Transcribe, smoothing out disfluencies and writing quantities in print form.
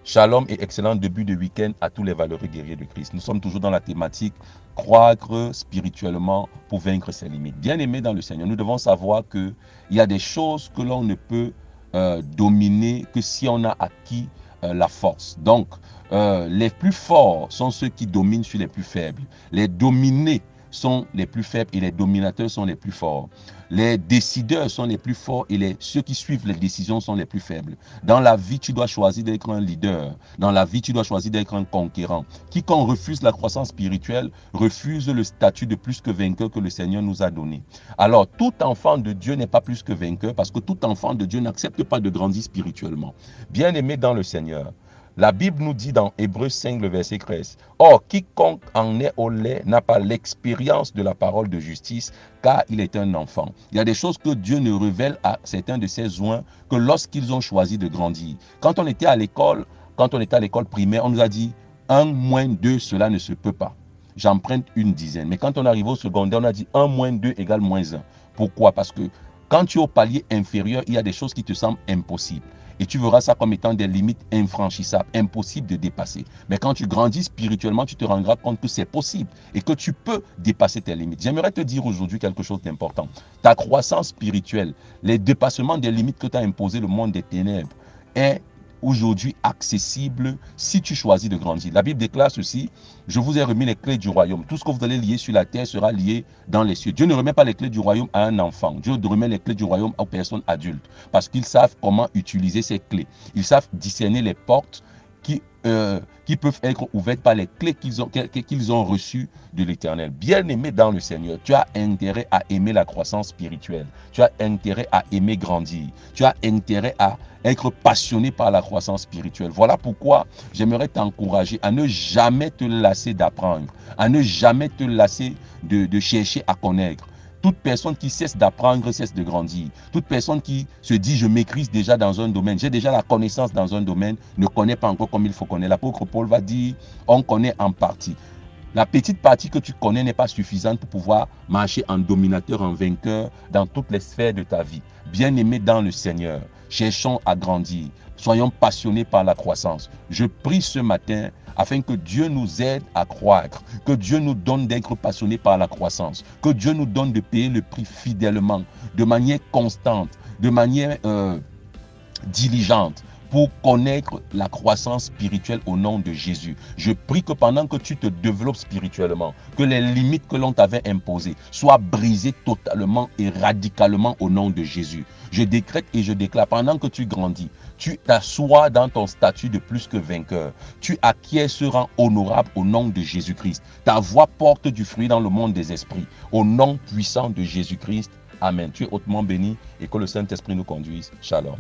Shalom et excellent début de week-end à tous les valeureux guerriers de Christ. Nous sommes toujours dans la thématique croître spirituellement pour vaincre ses limites. Bien-aimés dans le Seigneur, nous devons savoir qu'il y a des choses que l'on ne peut dominer que si on a acquis la force. Donc, les plus forts sont ceux qui dominent sur les plus faibles. Les dominés sont les plus faibles et les dominateurs sont les plus forts. Les décideurs sont les plus forts et ceux qui suivent les décisions sont les plus faibles. Dans la vie, tu dois choisir d'être un leader. Dans la vie, tu dois choisir d'être un conquérant. Quiconque refuse la croissance spirituelle refuse le statut de plus que vainqueur que le Seigneur nous a donné. Alors, tout enfant de Dieu n'est pas plus que vainqueur parce que tout enfant de Dieu n'accepte pas de grandir spirituellement. Bien-aimé dans le Seigneur, la Bible nous dit dans Hébreux 5, le verset 13, « Or, quiconque en est au lait n'a pas l'expérience de la parole de justice, car il est un enfant. » Il y a des choses que Dieu ne révèle à certains de ses oints que lorsqu'ils ont choisi de grandir. Quand on était à l'école primaire, on nous a dit, 1 moins 2, cela ne se peut pas. J'emprunte une dizaine. Mais quand on arrive au secondaire, on a dit 1 moins 2 égale moins 1. Pourquoi? Parce que quand tu es au palier inférieur, il y a des choses qui te semblent impossibles. Et tu verras ça comme étant des limites infranchissables, impossibles de dépasser. Mais quand tu grandis spirituellement, tu te rendras compte que c'est possible et que tu peux dépasser tes limites. J'aimerais te dire aujourd'hui quelque chose d'important. Ta croissance spirituelle, les dépassements des limites que t'a imposé le monde des ténèbres est aujourd'hui accessible si tu choisis de grandir. La Bible déclare ceci, je vous ai remis les clés du royaume. Tout ce que vous allez lier sur la terre sera lié dans les cieux. Dieu ne remet pas les clés du royaume à un enfant. Dieu remet les clés du royaume aux personnes adultes parce qu'ils savent comment utiliser ces clés. Ils savent discerner les portes qui peuvent être ouvertes par les clés qu'ils ont reçues de l'Éternel. Bien-aimé dans le Seigneur, tu as intérêt à aimer la croissance spirituelle. Tu as intérêt à aimer grandir. Tu as intérêt à être passionné par la croissance spirituelle. Voilà pourquoi j'aimerais t'encourager à ne jamais te lasser d'apprendre, à ne jamais te lasser de chercher à connaître. Toute personne qui cesse d'apprendre cesse de grandir. Toute personne qui se dit je maîtrise déjà dans un domaine, j'ai déjà la connaissance dans un domaine, ne connaît pas encore comme il faut connaître. L'apôtre Paul va dire on connaît en partie. La petite partie que tu connais n'est pas suffisante pour pouvoir marcher en dominateur, en vainqueur dans toutes les sphères de ta vie. Bien-aimé dans le Seigneur, cherchons à grandir. Soyons passionnés par la croissance. Je prie ce matin afin que Dieu nous aide à croître, que Dieu nous donne d'être passionnés par la croissance, que Dieu nous donne de payer le prix fidèlement, de manière constante, de manière diligente, pour connaître la croissance spirituelle au nom de Jésus. Je prie que pendant que tu te développes spirituellement, que les limites que l'on t'avait imposées soient brisées totalement et radicalement au nom de Jésus. Je décrète et je déclare, pendant que tu grandis, tu t'assois dans ton statut de plus que vainqueur. Tu acquiers ce rang honorable au nom de Jésus-Christ. Ta voix porte du fruit dans le monde des esprits. Au nom puissant de Jésus-Christ. Amen. Tu es hautement béni et que le Saint-Esprit nous conduise. Shalom.